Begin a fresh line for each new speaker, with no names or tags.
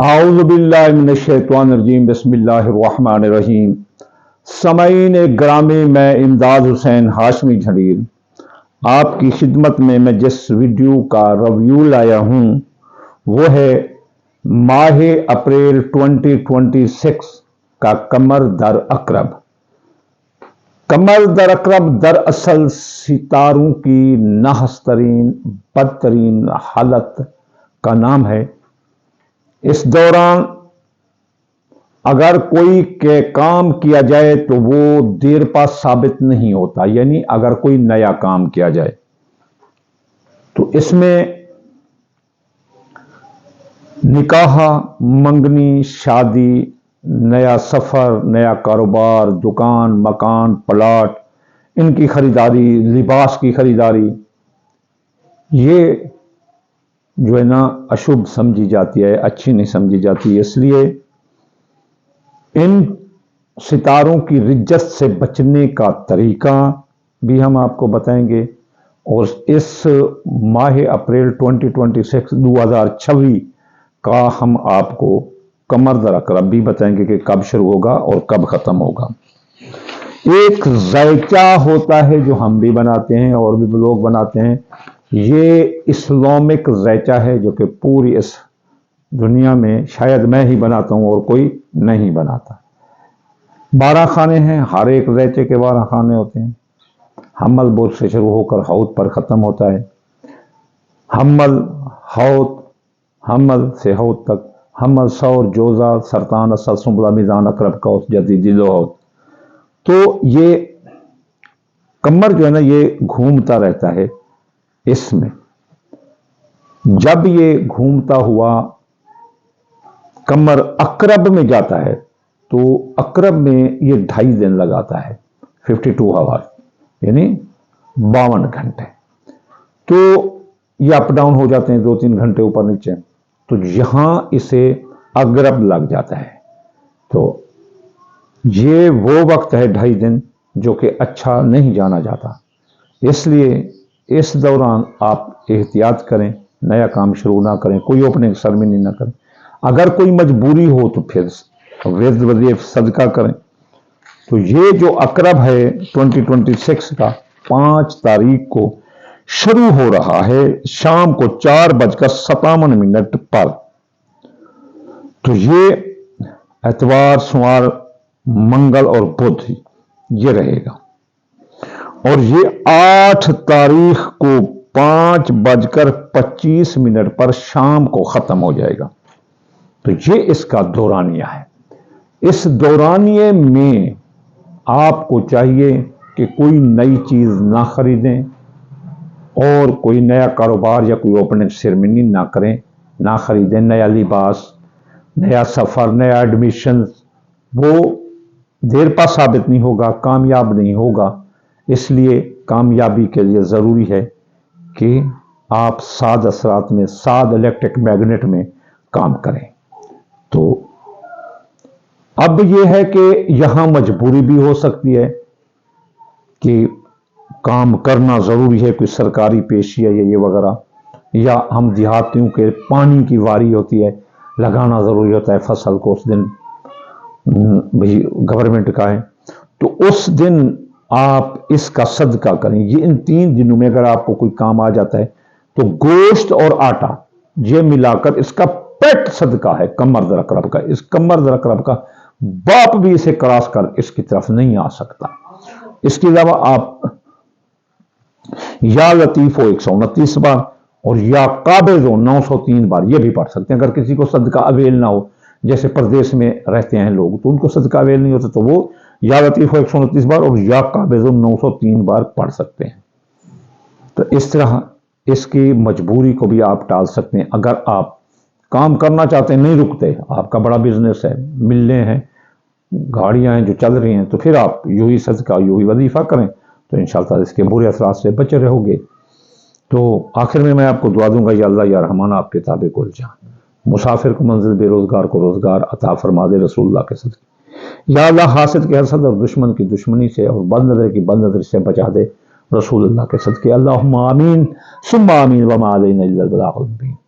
आऊज़ु बिल्लाहि मिनश्शैतानिर्रजीम बिस्मिल्लाहिर्रहमानिर्रहीम। समाईन ग्रामी, मैं इमदाद हुसैन हाशमी झंडीर आपकी खिदमत में मैं जिस वीडियो का रिव्यू लाया हूँ वो है माह अप्रैल 2026 का कमर दर अकरब। कमर दर अकरब दरअसल सितारों की नहस तरीन बदतरीन हालत का नाम है। इस दौरान अगर कोई के काम किया जाए तो वो देर पा साबित नहीं होता, यानी अगर कोई नया काम किया जाए तो इसमें निकाह, मंगनी, शादी, नया सफर, नया कारोबार, दुकान, मकान, प्लाट, इनकी खरीदारी, लिबास की खरीदारी, ये जो है ना अशुभ समझी जाती है, अच्छी नहीं समझी जाती। इसलिए इन सितारों की रिज्जत से बचने का तरीका भी हम आपको बताएंगे और इस माह अप्रैल 2026 का हम आपको कमर दर अकरब भी बताएंगे कि कब शुरू होगा और कब ख़त्म होगा। एक ज़ायका होता है जो हम भी बनाते हैं और भी लोग बनाते हैं। ये इस्लामिक ज़ायका है जो कि पूरी इस दुनिया में शायद मैं ही बनाता हूँ और कोई नहीं बनाता। 12 खाने हैं, हर एक ज़ायके के 12 खाने होते हैं। हम्मल बोझ से शुरू होकर हौद पर ख़त्म होता है। हम्मल, हौद, हम्मल से हौद तक, हम्मल, सौर, जोजा, सरतान, असद, सुंबला, मीज़ान, अकरब, कौस, जदी, दिलो, हौद। तो ये कमर जो है ना ये घूमता रहता है। इसमें जब ये घूमता हुआ कमर अकरब में जाता है तो अकरब में ये 2.5 दिन लगाता है, 52 आवर, यानी 52 घंटे। तो ये अप डाउन हो जाते हैं 2-3 घंटे ऊपर नीचे। तो यहां इसे अगरब लग जाता है। तो ये वो वक्त है 2.5 दिन जो कि अच्छा नहीं जाना जाता। इसलिए इस दौरान आप एहतियात करें, नया काम शुरू ना करें, कोई ओपनिंग सेरेमनी ना करें। अगर कोई मजबूरी हो तो फिर विर्द वजीफ सदका करें। तो ये जो अकरब है 2026 का 5 तारीख को शुरू हो रहा है शाम को 4:57 पर। तो ये एतवार, सोमवार, मंगल और बुध ये रहेगा और ये 8 तारीख को 5:25 पर शाम को खत्म हो जाएगा। तो ये इसका दौरानिया है। इस दौरानिए में आपको चाहिए कि कोई नई चीज ना खरीदें और कोई नया कारोबार या कोई ओपनिंग सेरेमनी ना करें, ना खरीदें। नया लिबास, नया सफर, नया एडमिशन, वो देर पा साबित नहीं होगा, कामयाब नहीं होगा। इसलिए कामयाबी के लिए ज़रूरी है कि आप साद असरात में, साद इलेक्ट्रिक मैग्नेट में काम करें। तो अब यह है कि यहां मजबूरी भी हो सकती है कि काम करना ज़रूरी है, कोई सरकारी पेशी है ये वगैरह, या हम देहातियों के पानी की वारी होती है, लगाना ज़रूरी होता है फसल को, उस दिन भाई गवर्नमेंट का है तो उस दिन आप इसका सदका करें। ये इन 3 दिनों में अगर आपको कोई काम आ जाता है तो गोश्त और आटा ये मिलाकर इसका पेट सदका है कमर दर अकरब का। इस कमर दर अकरब का बाप भी इसे क्रॉस कर इसकी तरफ नहीं आ सकता। इसके अलावा आप या लतीफ़ो 129 बार और या काबिज़ो 903 बार ये भी पढ़ सकते हैं। अगर किसी को सदका अवेल ना हो, जैसे प्रदेश में रहते हैं लोग तो उनको सदका अवेल नहीं होता, तो वो या लतीफ़ो 129 बार और या काबिज़ो 903 बार पढ़ सकते हैं। तो इस तरह इसकी मजबूरी को भी आप टाल सकते हैं। अगर आप काम करना चाहते हैं, नहीं रुकते, आपका बड़ा बिजनेस है, मिलने हैं, गाड़ियां हैं जो चल रही हैं, तो फिर आप यूं ही सदका, यूं ही वजीफा करें तो इंशाअल्लाह इसके बुरे असरात से बचे रहोगे। तो आखिर में मैं आपको दुआ दूंगा, या अल्लाह या रहमान आपके ताबे कुल जान, मुसाफिर को मंजिल, बेरोजगार को रोजगार अता फरमा दे रसूलुल्लाह के सदके। या अल्लाह हासिद के हसद और दुश्मन की दुश्मनी से और बदनज़र की बदनज़र से बचा दे रसूलुल्लाह के सदके। अल्लाहुम्मा आमीन सुम्मा आमीन व मा अलैना इल्लल बलागुल मुबीन।